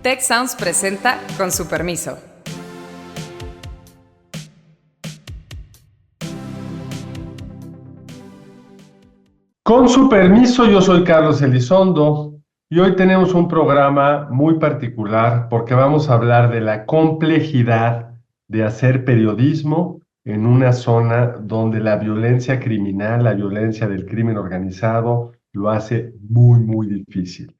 Tech Sounds presenta Con su permiso. Con su permiso, yo soy Carlos Elizondo y hoy tenemos un programa muy particular porque vamos a hablar de la complejidad de hacer periodismo en una zona donde la violencia criminal, la violencia del crimen organizado, lo hace muy, muy difícil.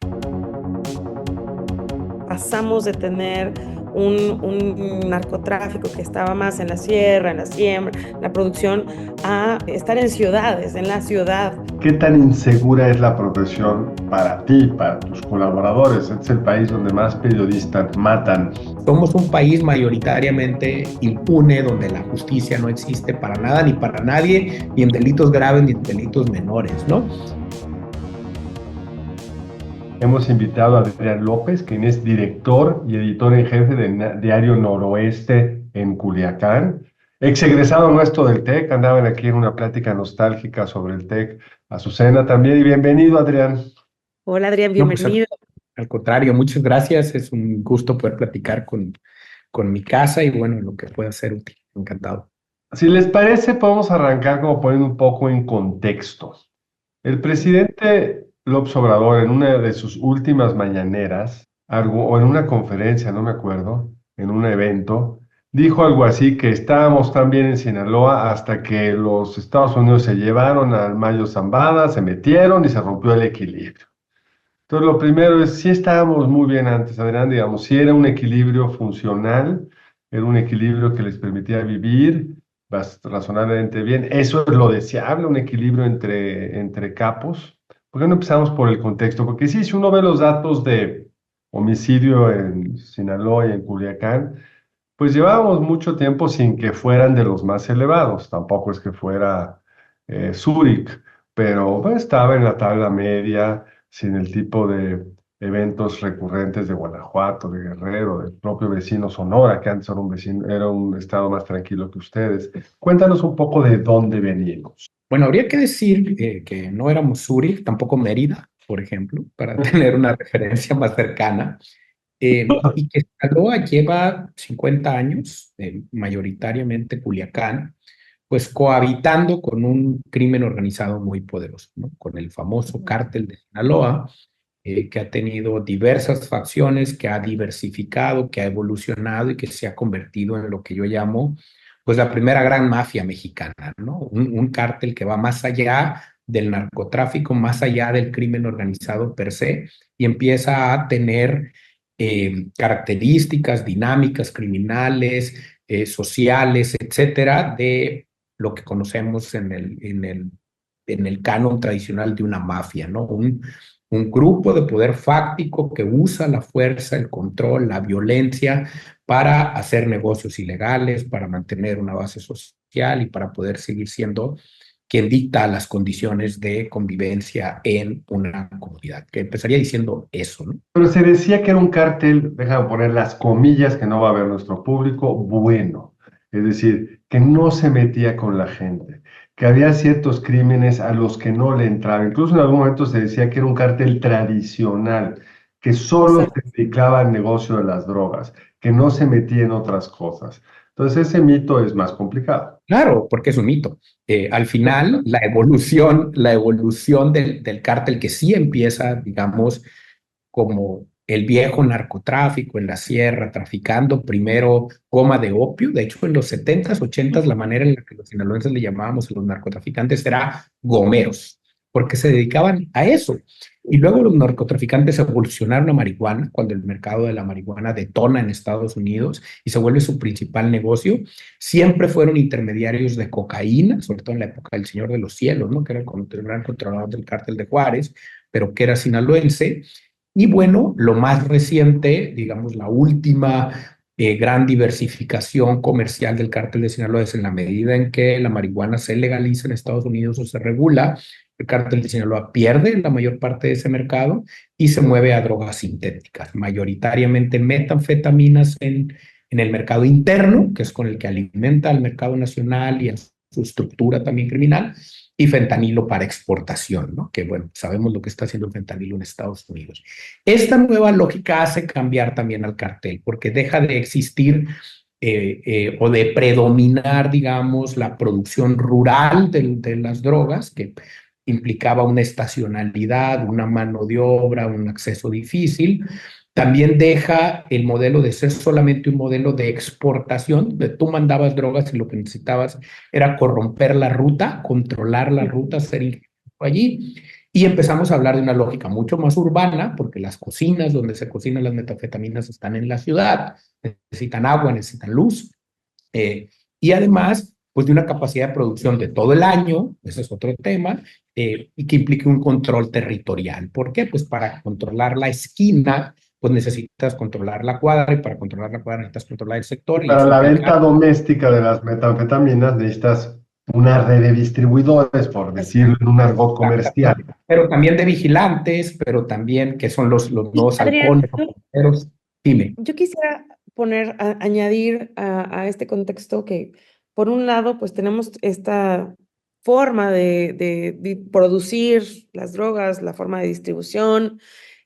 Pasamos de tener un narcotráfico que estaba más en la sierra, en la siembra, en la producción, a estar en ciudades, en la ciudad. ¿Qué tan insegura es la profesión para ti, para tus colaboradores? Este es el país donde más periodistas matan. Somos un país mayoritariamente impune, donde la justicia no existe para nada ni para nadie, ni en delitos graves ni en delitos menores, ¿no? Hemos invitado a Adrián López, quien es director y editor en jefe del diario Noroeste en Culiacán. Ex egresado nuestro del TEC, andaban aquí en una plática nostálgica sobre el TEC. Azucena también, y bienvenido, Adrián. Hola, Adrián, No, pues, bienvenido. al contrario, muchas gracias. Es un gusto poder platicar con mi casa y bueno, lo que pueda ser útil. Encantado. Si les parece, podemos arrancar como poniendo un poco en contexto. El presidente López Obrador, en una de sus últimas mañaneras, o en una conferencia, no me acuerdo, en un evento, dijo algo así que estábamos tan bien en Sinaloa hasta que los Estados Unidos se llevaron al Mayo Zambada, se metieron y se rompió el equilibrio. Entonces, lo primero es, sí estábamos muy bien antes, Adrián, digamos, sí era un equilibrio funcional, era un equilibrio que les permitía vivir razonablemente bien. Eso es lo deseable, un equilibrio entre capos. ¿Por qué no empezamos por el contexto? Porque sí, si uno ve los datos de homicidio en Sinaloa y en Culiacán, pues llevábamos mucho tiempo sin que fueran de los más elevados. Tampoco es que fuera Zúrich, pero pues, estaba en la tabla media, sin el tipo de eventos recurrentes de Guanajuato, de Guerrero, del propio vecino Sonora, que antes era un estado más tranquilo que ustedes. Cuéntanos un poco de dónde venimos. Bueno, habría que decir que no éramos Zúrich, tampoco Mérida, por ejemplo, para tener una referencia más cercana. Y que Sinaloa lleva 50 años, mayoritariamente Culiacán, pues cohabitando con un crimen organizado muy poderoso, ¿no? Con el famoso cártel de Sinaloa, que ha tenido diversas facciones, que ha diversificado, que ha evolucionado y que se ha convertido en lo que yo llamo, pues, la primera gran mafia mexicana, ¿no? Un cártel que va más allá del narcotráfico, más allá del crimen organizado per se, y empieza a tener características, dinámicas criminales, sociales, etcétera, de lo que conocemos en el canon tradicional de una mafia, ¿no? Un grupo de poder fáctico que usa la fuerza, el control, la violencia para hacer negocios ilegales, para mantener una base social y para poder seguir siendo quien dicta las condiciones de convivencia en una comunidad, que empezaría diciendo eso, ¿no? Pero se decía que era un cártel, déjame poner las comillas que no va a ver nuestro público, bueno. Es decir, que no se metía con la gente, que había ciertos crímenes a los que no le entraba. Incluso en algún momento se decía que era un cártel tradicional, que solo se dedicaba al negocio de las drogas, que no se metía en otras cosas. Entonces ese mito es más complicado. Claro, porque es un mito. Al final, la evolución del cártel que sí empieza, digamos, como el viejo narcotráfico en la sierra, traficando primero goma de opio. De hecho, en los 70s, 80s, la manera en la que los sinaloenses le llamábamos a los narcotraficantes era gomeros, porque se dedicaban a eso. Y luego los narcotraficantes evolucionaron a marihuana, cuando el mercado de la marihuana detona en Estados Unidos y se vuelve su principal negocio. Siempre fueron intermediarios de cocaína, sobre todo en la época del Señor de los Cielos, ¿no? Que era el gran controlador del cártel de Juárez, pero que era sinaloense. Y bueno, lo más reciente, digamos, la última gran diversificación comercial del cártel de Sinaloa es en la medida en que la marihuana se legaliza en Estados Unidos o se regula, el cártel de Sinaloa pierde la mayor parte de ese mercado y se mueve a drogas sintéticas, mayoritariamente metanfetaminas en el mercado interno, que es con el que alimenta al mercado nacional y su estructura también criminal, y fentanilo para exportación, ¿no? Que bueno, sabemos lo que está haciendo el fentanilo en Estados Unidos. Esta nueva lógica hace cambiar también al cartel, porque deja de existir o de predominar, digamos, la producción rural de las drogas, que implicaba una estacionalidad, una mano de obra, un acceso difícil. También deja el modelo de ser solamente un modelo de exportación, donde tú mandabas drogas y lo que necesitabas era corromper la ruta, controlar la ruta, ser ingeniero allí. Y empezamos a hablar de una lógica mucho más urbana, porque las cocinas donde se cocinan las metanfetaminas están en la ciudad, necesitan agua, necesitan luz, y además, pues de una capacidad de producción de todo el año, ese es otro tema, y que implique un control territorial. ¿Por qué? Pues para controlar la esquina, pues necesitas controlar la cuadra, y para controlar la cuadra necesitas controlar el sector. Y Para eso la implica... venta doméstica de las metanfetaminas necesitas una red de distribuidores, por decirlo en un argot comercial. Pero también de vigilantes, pero también que son los nuevos Adrián, halcones. Dime. yo quisiera añadir a este contexto que, por un lado, pues tenemos esta forma de producir las drogas, la forma de distribución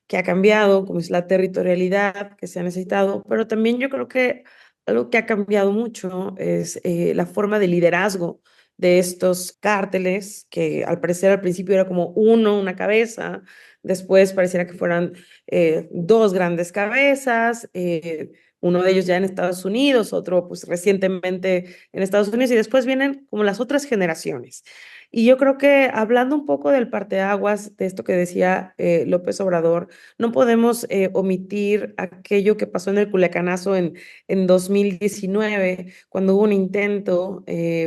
que ha cambiado, como es la territorialidad que se ha necesitado, pero también yo creo que algo que ha cambiado mucho es la forma de liderazgo de estos cárteles, que al parecer al principio era como una cabeza, después pareciera que fueran dos grandes cabezas, uno de ellos ya en Estados Unidos, otro pues recientemente en Estados Unidos, y después vienen como las otras generaciones. Y yo creo que hablando un poco del parteaguas, de esto que decía López Obrador, no podemos omitir aquello que pasó en el Culiacanazo en 2019, cuando hubo un intento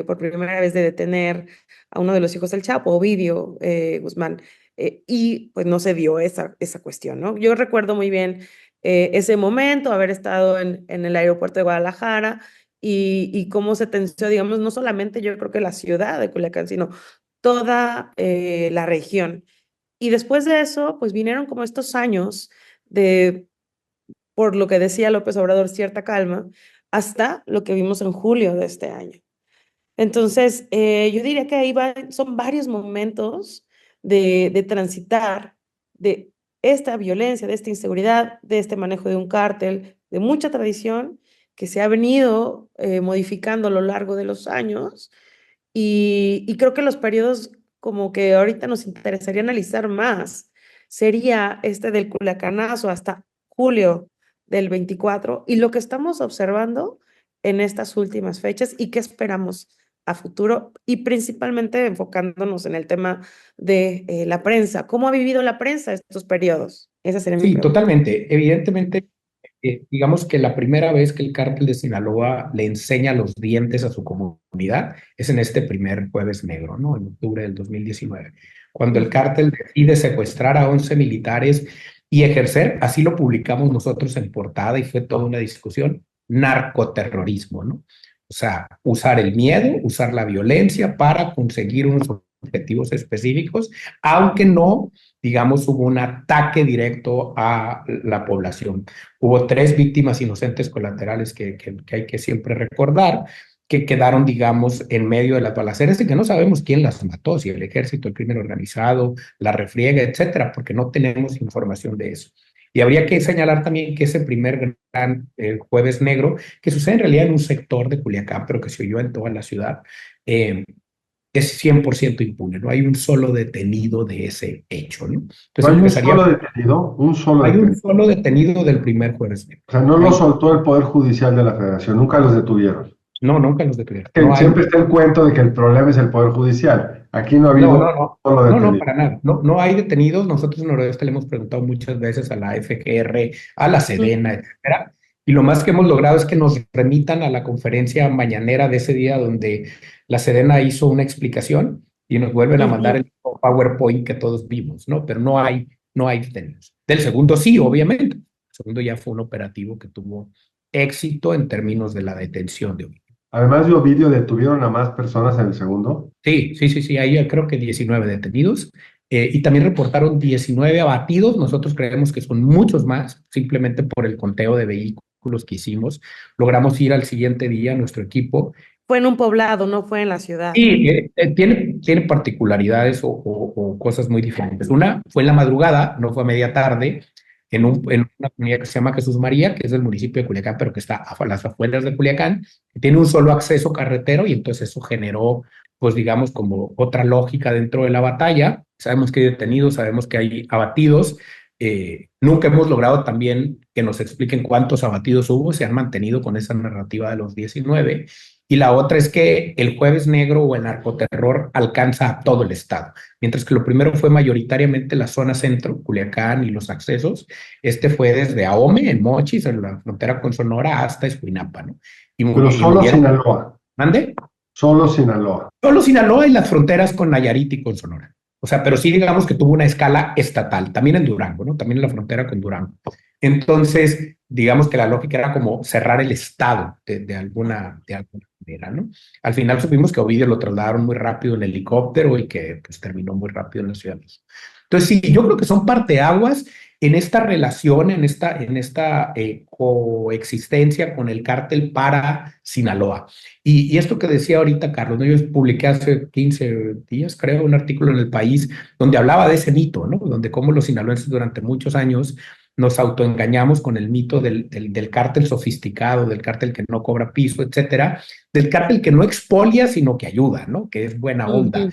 por primera vez de detener a uno de los hijos del Chapo, Ovidio Guzmán, y pues no se dio esa cuestión, ¿no? Yo recuerdo muy bien ese momento, haber estado en el aeropuerto de Guadalajara y cómo se tensió, digamos, no solamente yo creo que la ciudad de Culiacán, sino toda la región. Y después de eso, pues vinieron como estos años de, por lo que decía López Obrador, cierta calma, hasta lo que vimos en julio de este año. Entonces, yo diría que son varios momentos de transitar de esta violencia, de esta inseguridad, de este manejo de un cártel, de mucha tradición que se ha venido modificando a lo largo de los años. Y creo que los periodos como que ahorita nos interesaría analizar más sería este del Culiacanazo hasta julio del 24 y lo que estamos observando en estas últimas fechas y qué esperamos a futuro y principalmente enfocándonos en el tema de la prensa. ¿Cómo ha vivido la prensa estos periodos? Esa sería mi Sí, pregunta. totalmente. Evidentemente, digamos que la primera vez que el cártel de Sinaloa le enseña los dientes a su comunidad es en este primer Jueves Negro, ¿no? En octubre del 2019, cuando el cártel decide secuestrar a 11 militares y ejercer, así lo publicamos nosotros en portada y fue toda una discusión, narcoterrorismo, ¿no? O sea, usar el miedo, usar la violencia para conseguir unos objetivos específicos, aunque no, digamos, hubo un ataque directo a la población. Hubo 3 víctimas inocentes colaterales que hay que siempre recordar, que quedaron, digamos, en medio de las balaceras y que no sabemos quién las mató, si el ejército, el crimen organizado, la refriega, etcétera, porque no tenemos información de eso. Y habría que señalar también que ese primer gran Jueves Negro, que sucede en realidad en un sector de Culiacán, pero que se oyó en toda la ciudad, es 100% impune, no hay un solo detenido de ese hecho, ¿no? ¿No Entonces hay un solo detenido? Un solo hay un detenido. solo detenido del primer Jueves Negro. O sea, no lo soltó el Poder Judicial de la Federación, nunca los detuvieron. No, nunca los detuvieron. Que No hay... siempre está el cuento de que el problema es el Poder Judicial. Aquí no ha habido solo detenido. No, para nada. No hay detenidos. Nosotros en Noroeste le hemos preguntado muchas veces a la FGR, a la Sedena, etcétera. Y lo más que hemos logrado es que nos remitan a la conferencia mañanera de ese día donde la Sedena hizo una explicación y nos vuelven a mandar el PowerPoint que todos vimos, ¿no? Pero no hay detenidos. Del segundo sí, obviamente. El segundo ya fue un operativo que tuvo éxito en términos de la detención de Ovidio. Además de Ovidio, ¿detuvieron a más personas en el segundo? Sí. Ahí creo que 19 detenidos y también reportaron 19 abatidos. Nosotros creemos que son muchos más, simplemente por el conteo de vehículos que hicimos. Logramos ir al siguiente día, nuestro equipo, fue en un poblado, no fue en la ciudad. Sí, tiene particularidades o cosas muy diferentes. Una fue en la madrugada, no fue a media tarde, en una comunidad que se llama Jesús María, que es del municipio de Culiacán, pero que está a las afueras de Culiacán, que tiene un solo acceso carretero y entonces eso generó, pues digamos, como otra lógica dentro de la batalla. Sabemos que hay detenidos, sabemos que hay abatidos. Nunca hemos logrado también que nos expliquen cuántos abatidos hubo, se han mantenido con esa narrativa de los 19. Y la otra es que el Jueves Negro o el narcoterror alcanza a todo el estado. Mientras que lo primero fue mayoritariamente la zona centro, Culiacán y los accesos, este fue desde Ahome, en Mochis, en la frontera con Sonora, hasta Escuinapa, ¿no? Pero solo Sinaloa. ¿Mande? Solo Sinaloa. Solo Sinaloa y las fronteras con Nayarit y con Sonora. O sea, pero sí digamos que tuvo una escala estatal, también en Durango, ¿no? También en la frontera con Durango. Entonces, digamos que la lógica era como cerrar el estado de alguna manera, ¿no? Al final supimos que Ovidio lo trasladaron muy rápido en helicóptero y que pues terminó muy rápido en la Ciudad de México. Entonces, sí, yo creo que son parteaguas en esta relación, en esta coexistencia con el cártel para Sinaloa. Y esto que decía ahorita Carlos, ¿no? Yo publiqué hace 15 días, creo, un artículo en El País donde hablaba de ese mito, ¿no? Donde cómo los sinaloenses durante muchos años nos autoengañamos con el mito del cártel sofisticado, del cártel que no cobra piso, etcétera, del cártel que no expolia, sino que ayuda, ¿no? Que es buena onda.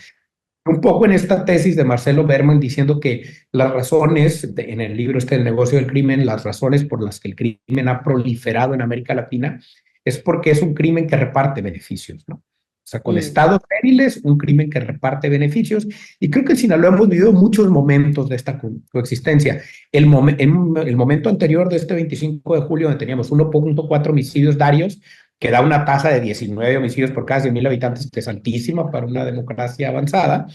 Un poco en esta tesis de Marcelo Berman diciendo que las razones, en el libro El negocio del crimen, las razones por las que el crimen ha proliferado en América Latina es porque es un crimen que reparte beneficios, ¿no? O sea, con estados débiles, un crimen que reparte beneficios. Y creo que en Sinaloa hemos vivido muchos momentos de esta coexistencia. En el momento anterior de este 25 de julio, donde teníamos 1.4 homicidios diarios, que da una tasa de 19 homicidios por cada 100,000 habitantes, que es altísima para una democracia avanzada,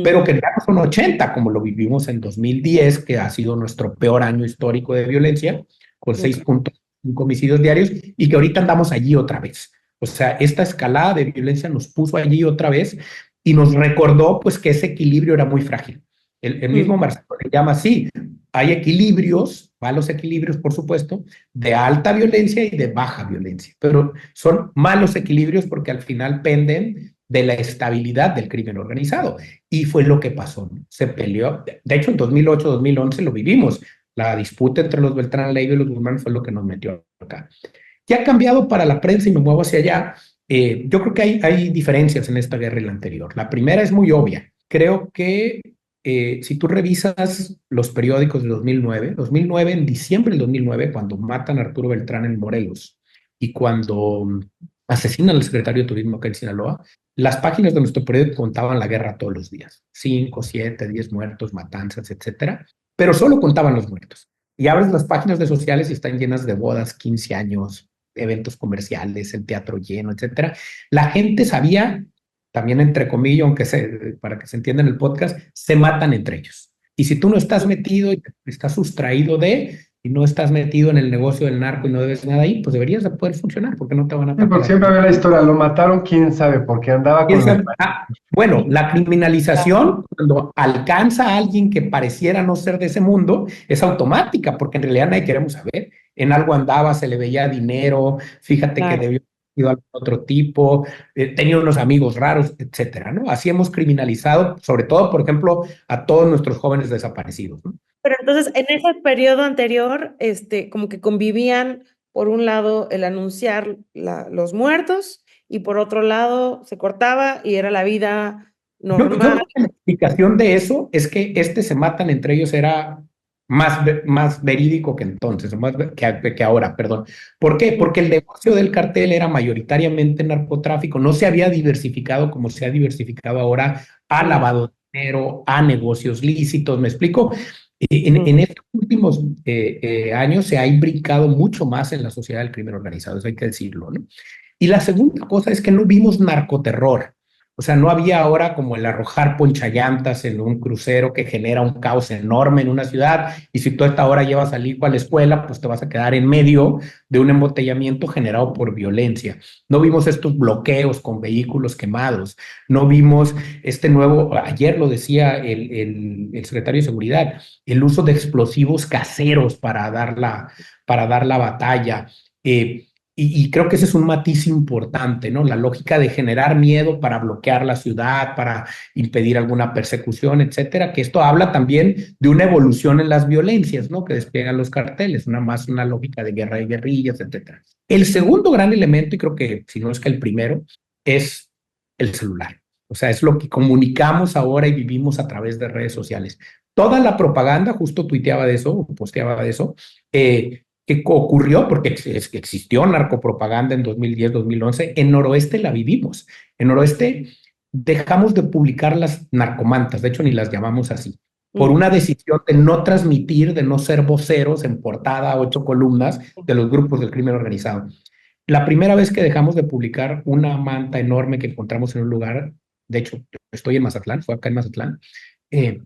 pero que ya no son 80, como lo vivimos en 2010, que ha sido nuestro peor año histórico de violencia, con 6.5 homicidios diarios, y que ahorita andamos allí otra vez. O sea, esta escalada de violencia nos puso allí otra vez y nos recordó pues que ese equilibrio era muy frágil. El mismo Marcelo le llama así, hay equilibrios, malos equilibrios por supuesto, de alta violencia y de baja violencia, pero son malos equilibrios porque al final penden de la estabilidad del crimen organizado. Y fue lo que pasó, ¿no? Se peleó, de hecho en 2008, 2011 lo vivimos, la disputa entre los Beltrán Leiva y los Guzmán fue lo que nos metió acá. ¿Qué ha cambiado para la prensa? Y me muevo hacia allá. Yo creo que hay diferencias en esta guerra y la anterior. La primera es muy obvia. Creo que si tú revisas los periódicos de 2009, en diciembre del 2009, cuando matan a Arturo Beltrán en Morelos y cuando asesinan al secretario de Turismo acá en Sinaloa, las páginas de nuestro periódico contaban la guerra todos los días. 5, 7, 10 muertos, matanzas, etcétera. Pero solo contaban los muertos. Y abres las páginas de sociales y están llenas de bodas, 15 años, eventos comerciales, el teatro lleno, etcétera. La gente sabía, también entre comillas, para que se entienda en el podcast, se matan entre ellos. Y si tú no estás metido y estás sustraído y no estás metido en el negocio del narco y no debes nada ahí, pues deberías de poder funcionar, porque no te van a atacar. Porque siempre había la historia, lo mataron, quién sabe, porque andaba con... Bueno, la criminalización, cuando alcanza a alguien que pareciera no ser de ese mundo, es automática, porque en realidad nadie queremos saber. En algo andaba, se le veía dinero, fíjate que debió haber sido algún otro tipo, tenía unos amigos raros, etcétera, ¿no? Así hemos criminalizado, sobre todo, por ejemplo, a todos nuestros jóvenes desaparecidos, ¿no? Pero entonces, en ese periodo anterior, como que convivían, por un lado, el anunciar los muertos, y por otro lado, se cortaba y era la vida normal. Yo creo que la explicación de eso es que se matan entre ellos era más verídico que entonces, que ahora, perdón. ¿Por qué? Porque el negocio del cartel era mayoritariamente narcotráfico, no se había diversificado como se ha diversificado ahora a lavado de dinero, a negocios lícitos, ¿me explico? En estos últimos años se ha imbricado mucho más en la sociedad del crimen organizado, eso hay que decirlo, ¿no? Y la segunda cosa es que no vimos narcoterror. O sea, no había ahora como el arrojar ponchallantas en un crucero que genera un caos enorme en una ciudad, y si tú a esta hora llevas al hijo a la escuela, pues te vas a quedar en medio de un embotellamiento generado por violencia. No vimos estos bloqueos con vehículos quemados, no vimos ayer lo decía el secretario de Seguridad, el uso de explosivos caseros para dar la batalla. Y creo que ese es un matiz importante, ¿no? La lógica de generar miedo para bloquear la ciudad, para impedir alguna persecución, etcétera, que esto habla también de una evolución en las violencias, ¿no? Que despliegan los carteles, una lógica de guerra y guerrillas, etcétera. El segundo gran elemento, y creo que si no es que el primero, es el celular. O sea, es lo que comunicamos ahora y vivimos a través de redes sociales. Toda la propaganda, justo tuiteaba de eso, posteaba de eso, que ocurrió porque existió narcopropaganda en 2010, 2011, en Noroeste la vivimos. En Noroeste dejamos de publicar las narcomantas, de hecho ni las llamamos así, por una decisión de no transmitir, de no ser voceros en portada, 8 columnas de los grupos del crimen organizado. La primera vez que dejamos de publicar una manta enorme que encontramos en un lugar, de hecho estoy en Mazatlán, fue acá en Mazatlán,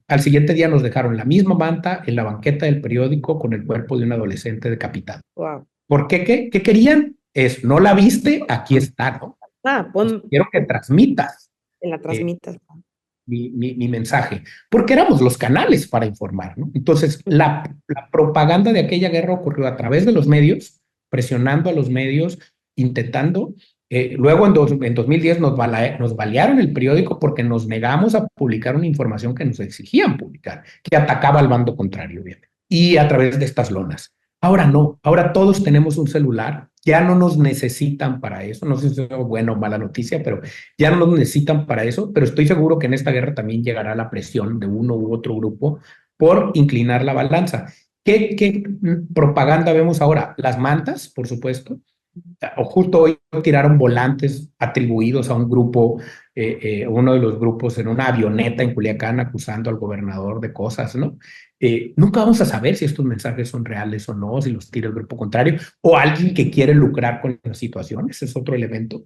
al siguiente día nos dejaron la misma manta en la banqueta del periódico con el cuerpo de un adolescente decapitado. Wow. ¿Por qué? ¿Qué querían? Es, no la viste, aquí está, ¿no? Quiero que transmitas. En la transmitas. Mi mensaje, porque éramos los canales para informar, ¿no? Entonces, la propaganda de aquella guerra ocurrió a través de los medios, presionando a los medios, intentando. Luego, en 2010, nos balearon el periódico porque nos negamos a publicar una información que nos exigían publicar, que atacaba al bando contrario, bien, y a través de estas lonas. Ahora no, ahora todos tenemos un celular, ya no nos necesitan para eso, no sé si es buena o mala noticia, pero ya no nos necesitan para eso, pero estoy seguro que en esta guerra también llegará la presión de uno u otro grupo por inclinar la balanza. ¿Qué propaganda vemos ahora? Las mantas, por supuesto. O justo hoy tiraron volantes atribuidos a un grupo, uno de los grupos en una avioneta en Culiacán acusando al gobernador de cosas, ¿no? Nunca vamos a saber si estos mensajes son reales o no, si los tira el grupo contrario o alguien que quiere lucrar con la situación, ese es otro elemento.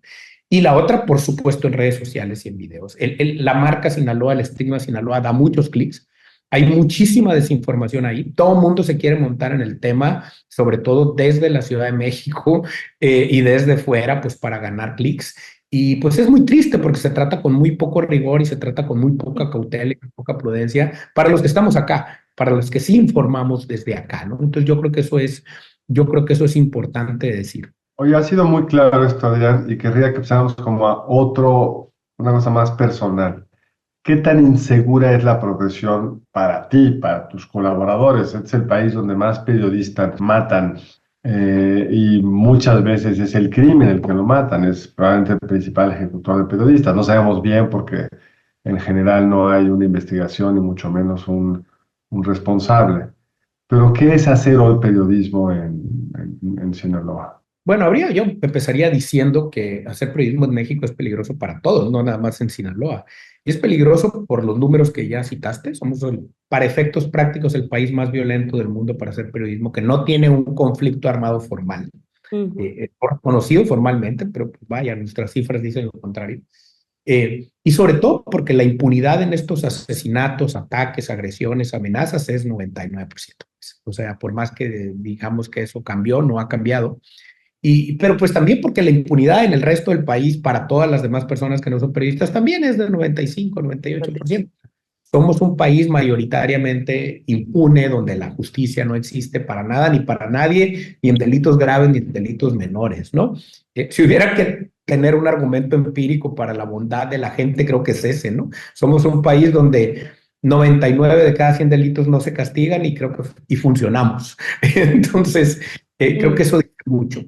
Y la otra, por supuesto, en redes sociales y en videos. La marca Sinaloa, el estigma Sinaloa da muchos clics. Hay muchísima desinformación ahí. Todo el mundo se quiere montar en el tema, sobre todo desde la Ciudad de México y desde fuera, pues para ganar clics. Y pues es muy triste porque se trata con muy poco rigor y se trata con muy poca cautela y poca prudencia para los que estamos acá, para los que sí informamos desde acá, ¿no? Entonces yo creo que eso es importante decir. Oye, ha sido muy claro esto, Adrián, y querría que pasáramos como a una cosa más personal. ¿Qué tan insegura es la profesión para ti, para tus colaboradores? Este es el país donde más periodistas matan y muchas veces es el crimen el que lo matan. Es probablemente el principal ejecutor de periodistas. No sabemos bien porque en general no hay una investigación ni mucho menos un responsable. Pero ¿qué es hacer hoy periodismo en Sinaloa? Bueno, yo empezaría diciendo que hacer periodismo en México es peligroso para todos, no nada más en Sinaloa. Y es peligroso por los números que ya citaste. Somos, para efectos prácticos, el país más violento del mundo para hacer periodismo, que no tiene un conflicto armado formal, conocido formalmente, pero pues, vaya, nuestras cifras dicen lo contrario. Y sobre todo porque la impunidad en estos asesinatos, ataques, agresiones, amenazas es 99%. O sea, por más que digamos que eso cambió, no ha cambiado. Pero pues también porque la impunidad en el resto del país para todas las demás personas que no son periodistas también es de 95, 98%. Somos un país mayoritariamente impune, donde la justicia no existe para nada, ni para nadie, ni en delitos graves, ni en delitos menores, ¿no? Si hubiera que tener un argumento empírico para la bondad de la gente, creo que es ese, ¿no? Somos un país donde 99 de cada 100 delitos no se castigan y funcionamos. Entonces, creo que eso dice mucho.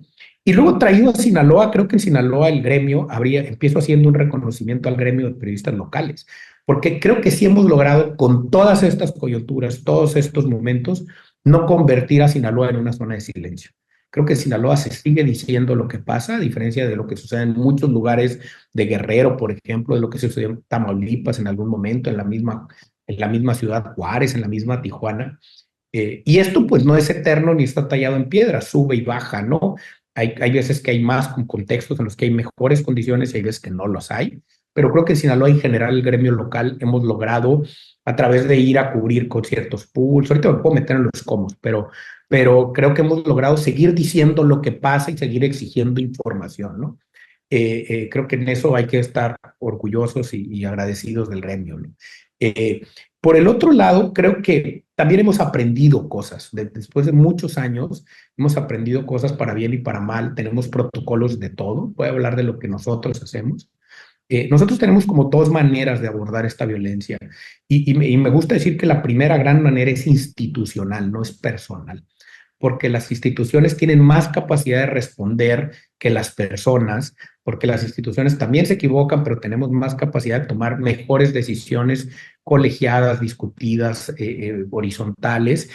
Y luego traído a Sinaloa, creo que en Sinaloa el gremio empiezo haciendo un reconocimiento al gremio de periodistas locales, porque creo que sí hemos logrado con todas estas coyunturas, todos estos momentos, no convertir a Sinaloa en una zona de silencio. Creo que en Sinaloa se sigue diciendo lo que pasa, a diferencia de lo que sucede en muchos lugares de Guerrero, por ejemplo, de lo que sucedió en Tamaulipas en algún momento, en la misma ciudad Juárez, en la misma Tijuana. Y esto pues no es eterno ni está tallado en piedra, sube y baja, ¿no? Hay veces que hay más contextos en los que hay mejores condiciones y hay veces que no los hay, pero creo que en Sinaloa en general el gremio local hemos logrado a través de ir a cubrir con ciertos pools, ahorita me puedo meter en los comos, pero creo que hemos logrado seguir diciendo lo que pasa y seguir exigiendo información, ¿no? Creo que en eso hay que estar orgullosos y agradecidos del gremio, ¿no? Por el otro lado, creo que también hemos aprendido cosas. Después de muchos años, hemos aprendido cosas para bien y para mal. Tenemos protocolos de todo. Voy a hablar de lo que nosotros hacemos. Nosotros tenemos como dos maneras de abordar esta violencia. Y me gusta decir que la primera gran manera es institucional, no es personal, porque las instituciones tienen más capacidad de responder que las personas, porque las instituciones también se equivocan, pero tenemos más capacidad de tomar mejores decisiones colegiadas, discutidas, horizontales,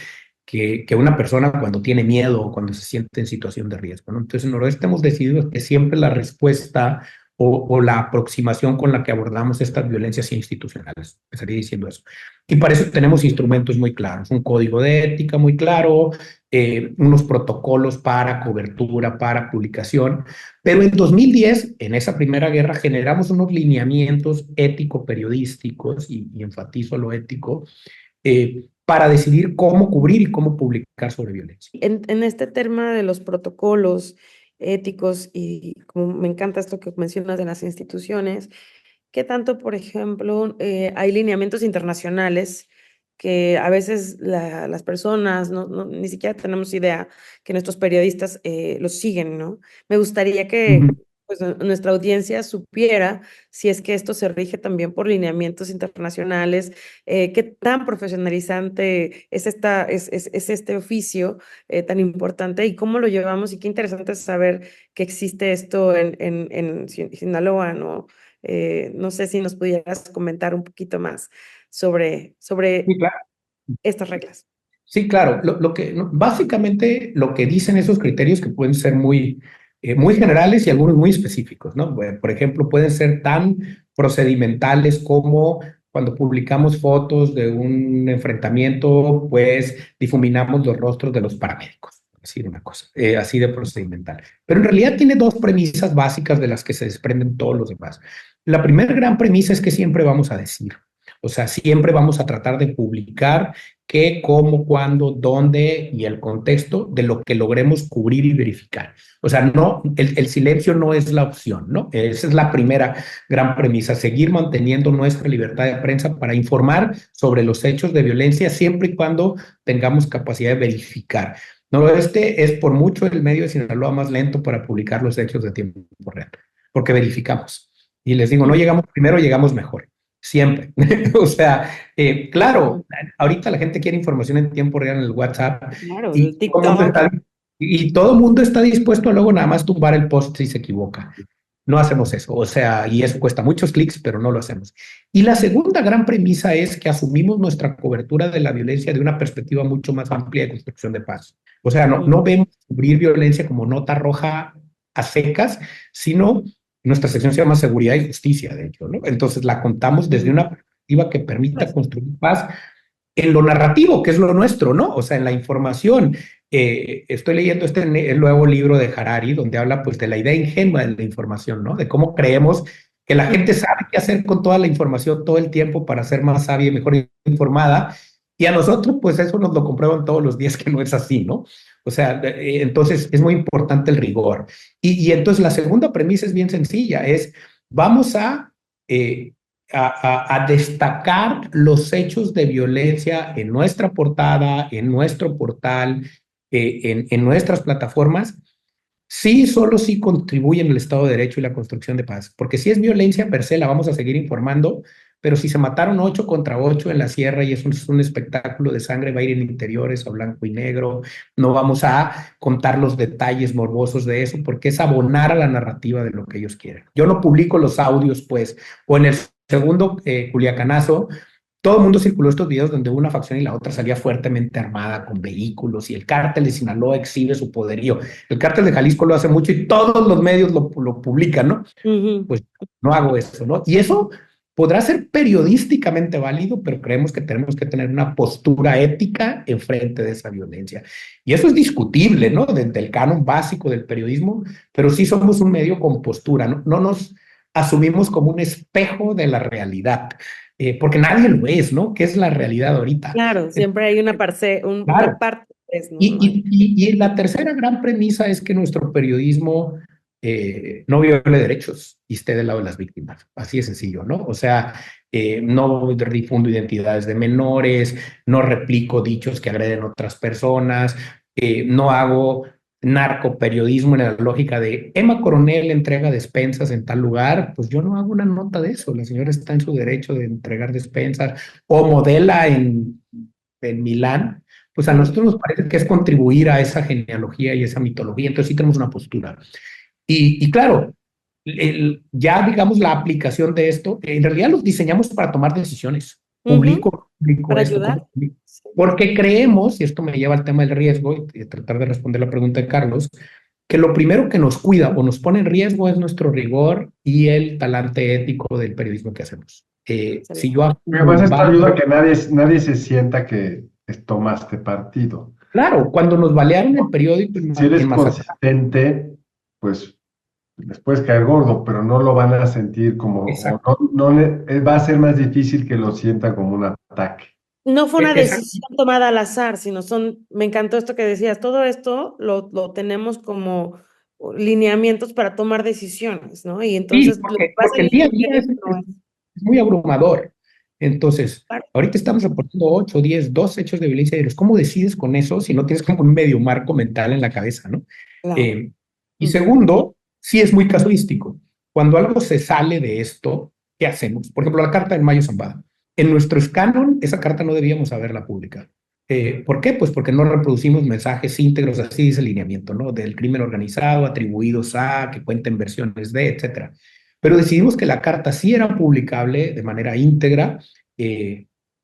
que una persona cuando tiene miedo o cuando se siente en situación de riesgo, ¿no? Entonces, en Noroeste hemos decidido que siempre la respuesta o la aproximación con la que abordamos estas violencias institucionales, empezaría diciendo eso. Y para eso tenemos instrumentos muy claros, un código de ética muy claro, unos protocolos para cobertura, para publicación. Pero en 2010, en esa primera guerra, generamos unos lineamientos ético-periodísticos, y enfatizo lo ético, para decidir cómo cubrir y cómo publicar sobre violencia. En este tema de los protocolos éticos y como me encanta esto que mencionas de las instituciones, ¿qué tanto, por ejemplo, hay lineamientos internacionales que a veces las personas ni siquiera tenemos idea que nuestros periodistas los siguen, ¿no? Me gustaría que pues, nuestra audiencia supiera si es que esto se rige también por lineamientos internacionales, qué tan profesionalizante es, es este oficio tan importante y cómo lo llevamos y qué interesante es saber que existe esto en Sinaloa, ¿no? No sé si nos pudieras comentar un poquito más sobre Sí, claro. estas reglas. Sí, claro. Básicamente lo que dicen esos criterios que pueden ser muy generales y algunos muy específicos, ¿no? Por ejemplo, pueden ser tan procedimentales como cuando publicamos fotos de un enfrentamiento, pues difuminamos los rostros de los paramédicos, por decir una cosa, así de procedimental. Pero en realidad tiene dos premisas básicas de las que se desprenden todos los demás. La primera gran premisa es que siempre vamos a decir, o sea, siempre vamos a tratar de publicar qué, cómo, cuándo, dónde y el contexto de lo que logremos cubrir y verificar. O sea, no, el silencio no es la opción, ¿no? Esa es la primera gran premisa, seguir manteniendo nuestra libertad de prensa para informar sobre los hechos de violencia siempre y cuando tengamos capacidad de verificar. Noroeste es por mucho el medio de Sinaloa más lento para publicar los hechos de tiempo real, porque verificamos. Y les digo, no llegamos primero, llegamos mejor. Siempre. O sea, claro, ahorita la gente quiere información en tiempo real en el WhatsApp Claro, y el TikTok. todo el mundo está dispuesto a luego nada más tumbar el post si se equivoca. No hacemos eso, o sea, y eso cuesta muchos clics, pero no lo hacemos. Y la segunda gran premisa es que asumimos nuestra cobertura de la violencia de una perspectiva mucho más amplia de construcción de paz. O sea, no vemos cubrir violencia como nota roja a secas, sino nuestra sección se llama Seguridad y Justicia, de hecho, ¿no? Entonces la contamos desde una perspectiva que permita construir paz en lo narrativo, que es lo nuestro, ¿no? O sea, en la información. Estoy leyendo el nuevo libro de Harari, donde habla pues de la idea ingenua de la información, ¿no? De cómo creemos que la gente sabe qué hacer con toda la información todo el tiempo para ser más sabia y mejor informada. Y a nosotros, pues eso nos lo comprueban todos los días que no es así, ¿no? O sea, entonces es muy importante el rigor. Y entonces la segunda premisa es bien sencilla, es vamos a destacar los hechos de violencia en nuestra portada, en nuestro portal, en nuestras plataformas, sí, solo si contribuyen al Estado de Derecho y la construcción de paz, porque si es violencia per se la vamos a seguir informando, pero si se mataron 8 contra 8 en la sierra y es un espectáculo de sangre, va a ir en interiores o blanco y negro, no vamos a contar los detalles morbosos de eso, porque es abonar a la narrativa de lo que ellos quieren. Yo no publico los audios, pues, o en el segundo Culiacanazo, todo el mundo circuló estos videos donde una facción y la otra salía fuertemente armada con vehículos y el cártel de Sinaloa exhibe su poderío. El cártel de Jalisco lo hace mucho y todos los medios lo publican, ¿no? Pues no hago eso, ¿no? Y eso podrá ser periodísticamente válido, pero creemos que tenemos que tener una postura ética en frente de esa violencia. Y eso es discutible, ¿no? Desde el canon básico del periodismo, pero sí somos un medio con postura, ¿no? No nos asumimos como un espejo de la realidad. Porque nadie lo es, ¿no? ¿Qué es la realidad ahorita? Claro, siempre hay una parte, Claro. una parte, pues, ¿no? Y la tercera gran premisa es que nuestro periodismo no viole derechos y esté del lado de las víctimas. Así de sencillo, ¿no? O sea, no difundo identidades de menores, no replico dichos que agreden a otras personas, no hago narcoperiodismo en la lógica de Emma Coronel entrega despensas en tal lugar, pues yo no hago una nota de eso, la señora está en su derecho de entregar despensas o modela en Milán, pues a nosotros nos parece que es contribuir a esa genealogía y esa mitología, entonces sí tenemos una postura. Y claro, ya digamos la aplicación de esto, en realidad los diseñamos para tomar decisiones. Publico para esto, ayudar. porque creemos, y esto me lleva al tema del riesgo, y tratar de responder la pregunta de Carlos, que lo primero que nos cuida o nos pone en riesgo es nuestro rigor y el talante ético del periodismo que hacemos. Si yo Además, esto ayuda a que nadie se sienta que tomaste partido. Claro, cuando nos balearon el periódico Si eres en Mazatlán, consistente, pues les puedes caer gordo, pero no lo van a sentir como, exacto, va a ser más difícil que lo sientan como un ataque. No fue una exacto. decisión tomada al azar, sino me encantó esto que decías, todo esto lo tenemos como lineamientos para tomar decisiones, ¿no? Y Sí, entonces lo que pasa porque en el día a día Internet no es. es muy abrumador. Entonces, Claro. ahorita estamos reportando 8, 10, 12 hechos de violencia diarios. ¿Cómo decides con eso si no tienes como un medio marco mental en la cabeza, ¿no? Claro. Y segundo, sí es muy casuístico. Cuando algo se sale de esto, ¿qué hacemos? Por ejemplo, la carta de Mayo Zambada. En nuestro canon, esa carta no debíamos haberla pública. ¿Por qué? Pues porque no reproducimos mensajes íntegros, así dice el lineamiento, ¿no? Del crimen organizado, atribuidos a, que cuenten versiones de, etcétera. Pero decidimos que la carta sí era publicable de manera íntegra,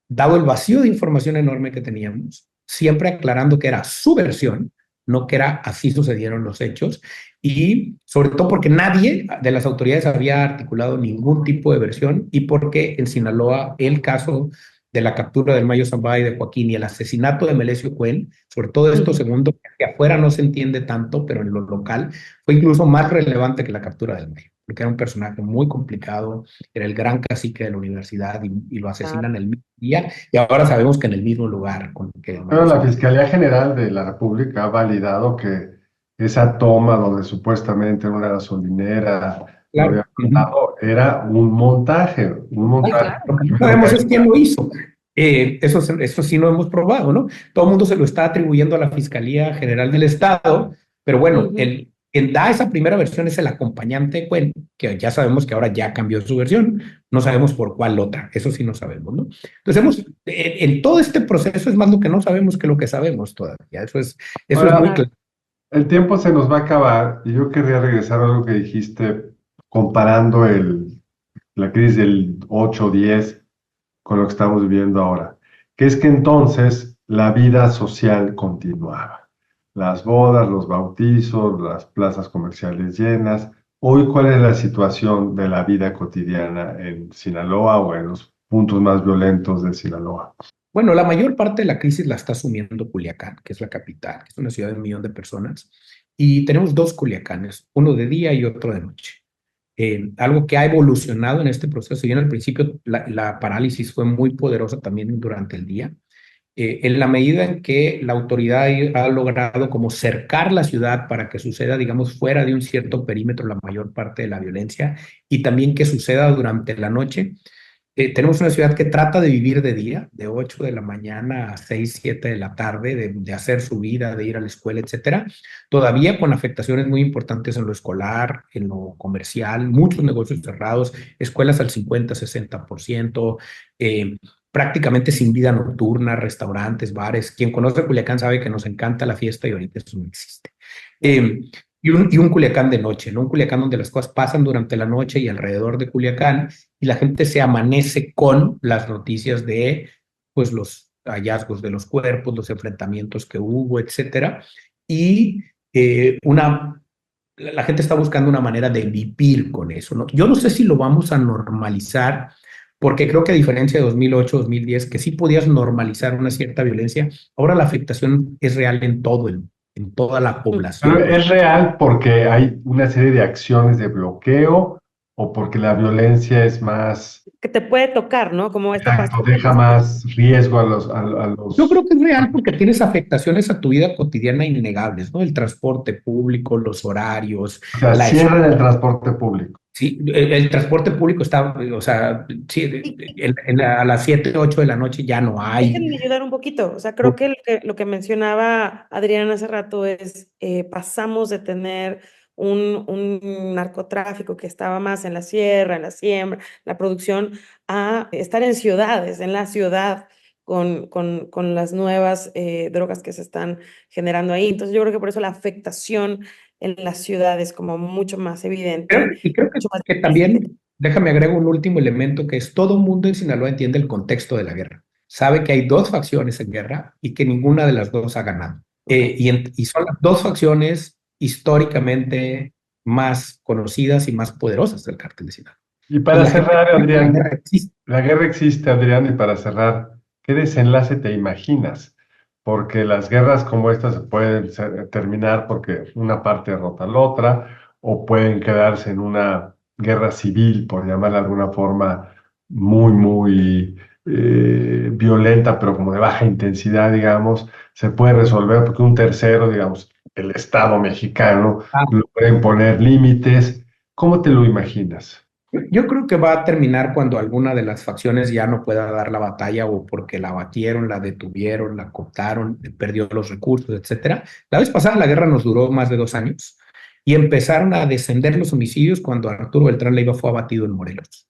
dado el vacío de información enorme que teníamos, siempre aclarando que era su versión, no que era así sucedieron los hechos, y sobre todo porque nadie de las autoridades había articulado ningún tipo de versión y porque en Sinaloa el caso de la captura del Mayo Zambada y de Joaquín y el asesinato de Melesio Cuen, sobre todo esto segundo, que afuera no se entiende tanto, pero en lo local fue incluso más relevante que la captura del Mayo, porque era un personaje muy complicado, era el gran cacique de la universidad y lo asesinan el mismo día y ahora sabemos que en el mismo lugar con que el Mayo Pero la Zambada. Fiscalía General de la República ha validado que esa toma donde supuestamente en una gasolinera lo había matado era un montaje, un montaje. Lo que no sabemos es quién lo hizo. Eso sí lo hemos probado, ¿no? Todo el mundo se lo está atribuyendo a la Fiscalía General del Estado, pero bueno, quien da esa primera versión es el acompañante, bueno, que ya sabemos que ahora ya cambió su versión, no sabemos por cuál otra, eso sí no sabemos, ¿no? Entonces, en todo este proceso es más lo que no sabemos que lo que sabemos todavía, eso es muy claro. El tiempo se nos va a acabar y yo querría regresar a algo que dijiste comparando la crisis del 8-10 con lo que estamos viviendo ahora, que es que entonces la vida social continuaba. Las bodas, los bautizos, las plazas comerciales llenas. Hoy, ¿cuál es la situación de la vida cotidiana en Sinaloa o en los puntos más violentos de Sinaloa? Bueno, la mayor parte de la crisis la está asumiendo Culiacán, que es la capital, que es una ciudad de 1 millón de personas, y tenemos 2 Culiacanes, uno de día y otro de noche. Algo que ha evolucionado en este proceso, y en el principio la parálisis fue muy poderosa también durante el día, en la medida en que la autoridad ha logrado como cercar la ciudad para que suceda, digamos, fuera de un cierto perímetro la mayor parte de la violencia, y también que suceda durante la noche. Tenemos una ciudad que trata de vivir de día, de 8 de la mañana a 6, 7 de la tarde, de hacer su vida, de ir a la escuela, etcétera. Todavía con afectaciones muy importantes en lo escolar, en lo comercial, muchos negocios cerrados, escuelas al 50, 60%, prácticamente sin vida nocturna, restaurantes, bares. Quien conoce Culiacán sabe que nos encanta la fiesta y ahorita eso no existe. Y un Culiacán de noche, ¿no? Un Culiacán donde las cosas pasan durante la noche y alrededor de Culiacán y la gente se amanece con las noticias de, pues, los hallazgos de los cuerpos, los enfrentamientos que hubo, etcétera. Y la gente está buscando una manera de vivir con eso, ¿no? Yo no sé si lo vamos a normalizar, porque creo que a diferencia de 2008, 2010, que sí podías normalizar una cierta violencia, ahora la afectación es real en toda la población. Pero es real porque hay una serie de acciones de bloqueo o porque la violencia es más... Que te puede tocar, ¿no? Como esta Exacto, deja más riesgo a los... Yo creo que es real porque tienes afectaciones a tu vida cotidiana innegables, ¿no? El transporte público, los horarios. O sea, cierran el transporte público. Sí, el transporte público está, o sea, sí, a las 7, 8 de la noche ya no hay. Déjenme ayudar un poquito. O sea, creo que lo que mencionaba Adrián hace rato es, pasamos de tener un narcotráfico que estaba más en la sierra, en la siembra, la producción, a estar en ciudades, en la ciudad, con las nuevas drogas que se están generando ahí. Entonces, yo creo que por eso la afectación en las ciudades como mucho más evidente, Y creo mucho más que difícil. también, déjame agrego un último elemento, que es todo mundo en Sinaloa entiende el contexto de la guerra. Sabe que hay dos facciones en guerra y que ninguna de las dos ha ganado. Ok. Y son las dos facciones históricamente más conocidas y más poderosas del cártel de Sinaloa. Y Y para la gente cerrar, sabe que la Adrián, guerra existe. la guerra existe, Adrián, y para cerrar, ¿qué desenlace te imaginas? Porque las guerras como estas se pueden terminar porque una parte derrota a la otra, o pueden quedarse en una guerra civil, por llamarla de alguna forma, muy violenta, pero como de baja intensidad, digamos, se puede resolver porque un tercero, digamos, el Estado mexicano, Ah, logra imponer límites. ¿Cómo te lo imaginas? yo creo que va a terminar cuando alguna de las facciones ya no pueda dar la batalla o porque la abatieron, la detuvieron, la cooptaron, perdió los recursos, etcétera. La vez pasada la guerra nos duró más de 2 años y empezaron a descender los homicidios cuando Arturo Beltrán Leiva fue abatido en Morelos.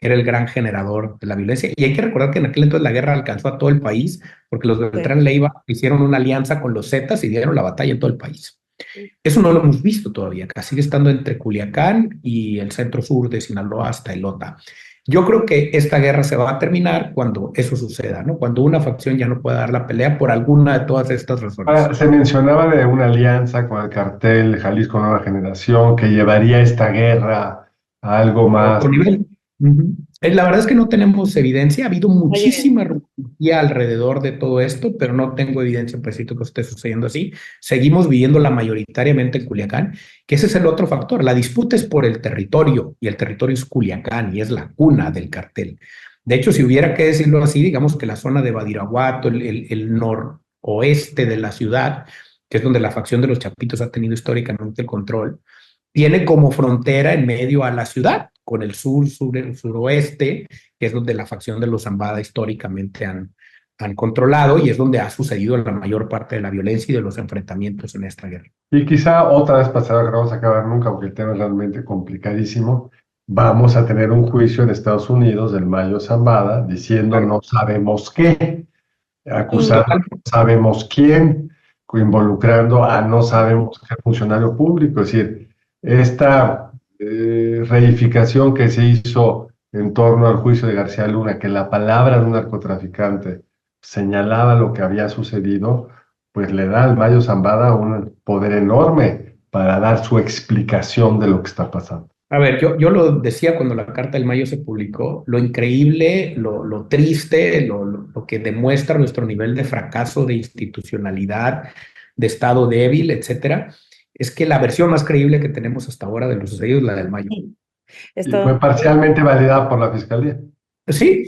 Era el gran generador de la violencia. Y hay que recordar que en aquel entonces la guerra alcanzó a todo el país porque los de Sí. Beltrán Leiva hicieron una alianza con los Zetas y dieron la batalla en todo el país. Eso no lo hemos visto todavía, acá sigue estando entre Culiacán y el centro sur de Sinaloa hasta Elota. Yo creo que esta guerra se va a terminar cuando eso suceda, ¿no? Cuando una facción ya no pueda dar la pelea por alguna de todas estas razones. Se mencionaba de una alianza con el cartel Jalisco Nueva Generación que llevaría esta guerra a algo A más. otro nivel. Ujú. La verdad es que no tenemos evidencia. Ha habido Oye, muchísima rumorología alrededor de todo esto, pero no tengo evidencia precisa que esté sucediendo así. Seguimos viviéndola mayoritariamente en Culiacán, que ese es el otro factor. La disputa es por el territorio y el territorio es Culiacán y es la cuna del cartel. De hecho, si hubiera que decirlo así, digamos que la zona de Badiraguato, el noroeste de la ciudad, que es donde la facción de los Chapitos ha tenido históricamente el control, tiene como frontera en medio a la ciudad, con el suroeste, que es donde la facción de los Zambada históricamente han controlado y es donde ha sucedido la mayor parte de la violencia y de los enfrentamientos en esta guerra. Y quizá otra vez pasada, que no vamos a acabar nunca, porque el tema es realmente complicadísimo. Vamos a tener un juicio en Estados Unidos del Mayo Zambada diciendo Claro. no sabemos qué, acusando a mm, no sabemos quién, involucrando a no sabemos qué funcionario público. Es decir, esta reificación que se hizo en torno al juicio de García Luna, que la palabra de un narcotraficante señalaba lo que había sucedido, pues le da al Mayo Zambada un poder enorme para dar su explicación de lo que está pasando. A ver, yo lo decía cuando la Carta del Mayo se publicó, lo increíble, lo triste, lo que demuestra nuestro nivel de fracaso, de institucionalidad, de estado débil, etcétera, es que la versión más creíble que tenemos hasta ahora de lo sucedido es la del Mayo. Y fue esto. parcialmente validada por la Fiscalía. Sí,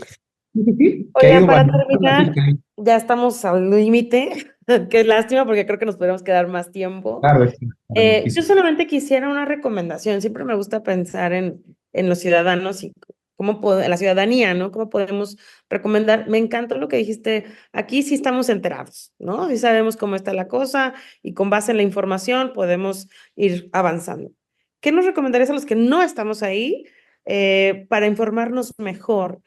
sí, sí, sí, que ha Oigan, ido para validando la terminar, fiscalía. ya estamos al límite. Qué lástima porque creo que nos podemos quedar más tiempo. Claro, es Yo muchísimo. solamente quisiera una recomendación. Siempre me gusta pensar en los ciudadanos y la ciudadanía, ¿no? ¿Cómo podemos recomendar? Me encantó lo que dijiste. Aquí sí estamos enterados, ¿no? Sí sabemos cómo está la cosa y con base en la información podemos ir avanzando. ¿Qué nos recomendarías a los que no estamos ahí para informarnos mejor?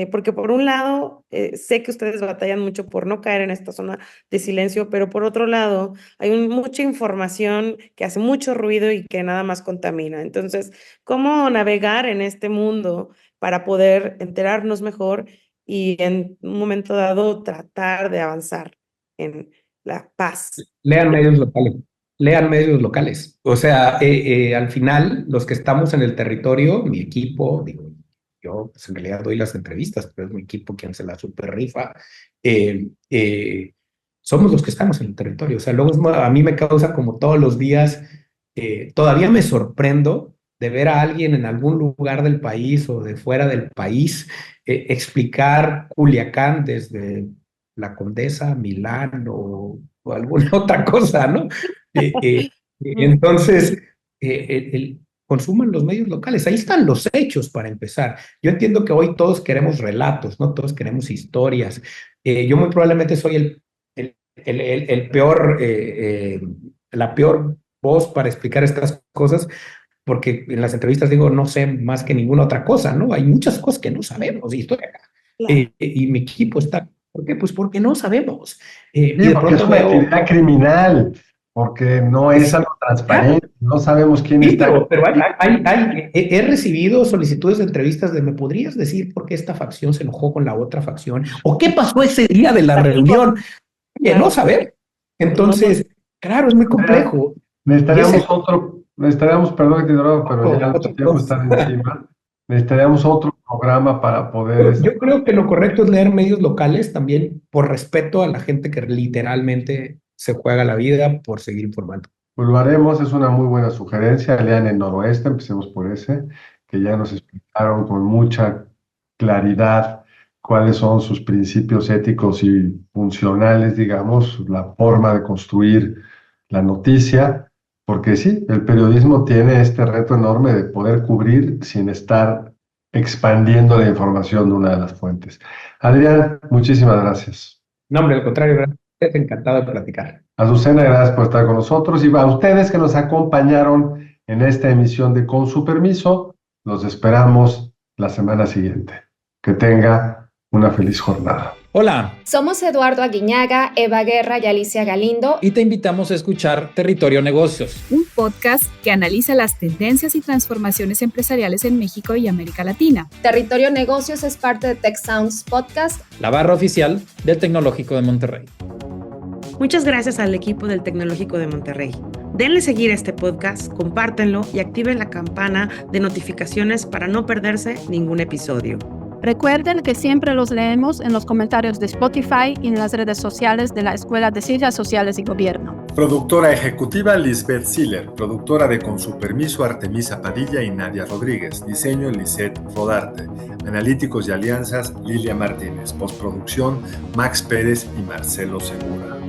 Porque por un lado, sé que ustedes batallan mucho por no caer en esta zona de silencio, pero por otro lado, hay mucha información que hace mucho ruido y que nada más contamina. Entonces, ¿cómo navegar en este mundo para poder enterarnos mejor y en un momento dado tratar de avanzar en la paz? Lean medios locales, lean medios locales. O sea, al final, los que estamos en el territorio, mi equipo, digo, yo pues en realidad doy las entrevistas, pero es mi equipo quien se la super rifa. eh, eh, Somos los que estamos en el territorio. O sea, luego a mí me causa como todos los días, todavía me sorprendo de ver a alguien en algún lugar del país o de fuera del país explicar Culiacán desde la Condesa, Milán o alguna otra cosa, ¿no? Eh, eh, Mm, entonces, consuman los medios locales. Ahí están los hechos para empezar. Yo entiendo que hoy todos queremos relatos, ¿no? Todos queremos historias. Yo muy probablemente soy el peor, la peor voz para explicar estas cosas, porque en las entrevistas digo, no sé más que ninguna otra cosa, ¿no? Hay muchas cosas que no sabemos y estoy acá. Claro. Y mi equipo está. ¿Por qué? Pues porque no sabemos. Sí, Y de porque es pronto una veo. actividad criminal, porque no es algo transparente, no sabemos quién Sí, está. pero he recibido solicitudes de entrevistas de, ¿me podrías decir por qué esta facción se enojó con la otra facción? ¿O qué pasó ese día de la reunión? Oye, no saber. Entonces, claro, es muy complejo. Necesitaríamos, perdón que te interrumpa, pero ya nuestro tiempo está encima. Necesitaríamos otro programa para poder... Yo creo que lo correcto es leer medios locales también por respeto a la gente que literalmente se juega la vida por seguir informando. Pues lo haremos, es una muy buena sugerencia. Lean el Noroeste, empecemos por ese, que ya nos explicaron con mucha claridad cuáles son sus principios éticos y funcionales, digamos, la forma de construir la noticia, porque sí, el periodismo tiene este reto enorme de poder cubrir sin estar expandiendo la información de una de las fuentes. Adrián, muchísimas gracias. No, hombre, al contrario, gracias. Encantado de platicar. Azucena, gracias por estar con nosotros y a ustedes que nos acompañaron en esta emisión de Con su permiso, los esperamos la semana siguiente. Que tenga una feliz jornada. Hola, somos Eduardo Aguiñaga, Eva Guerra y Alicia Galindo y te invitamos a escuchar Territorio Negocios, un podcast que analiza las tendencias y transformaciones empresariales en México y América Latina. Territorio Negocios es parte de Tech Sounds Podcast, la barra oficial del Tecnológico de Monterrey. Muchas gracias al equipo del Tecnológico de Monterrey. Denle seguir a este podcast, compártenlo y activen la campana de notificaciones para no perderse ningún episodio. Recuerden que siempre los leemos en los comentarios de Spotify y en las redes sociales de la Escuela de Ciencias Sociales y Gobierno. Productora ejecutiva Lisbeth Siller. Productora de Con su permiso Artemisa Padilla y Nadia Rodríguez. Diseño Lisette Rodarte. Analíticos y alianzas Lilia Martínez. Postproducción Max Pérez y Marcelo Segura.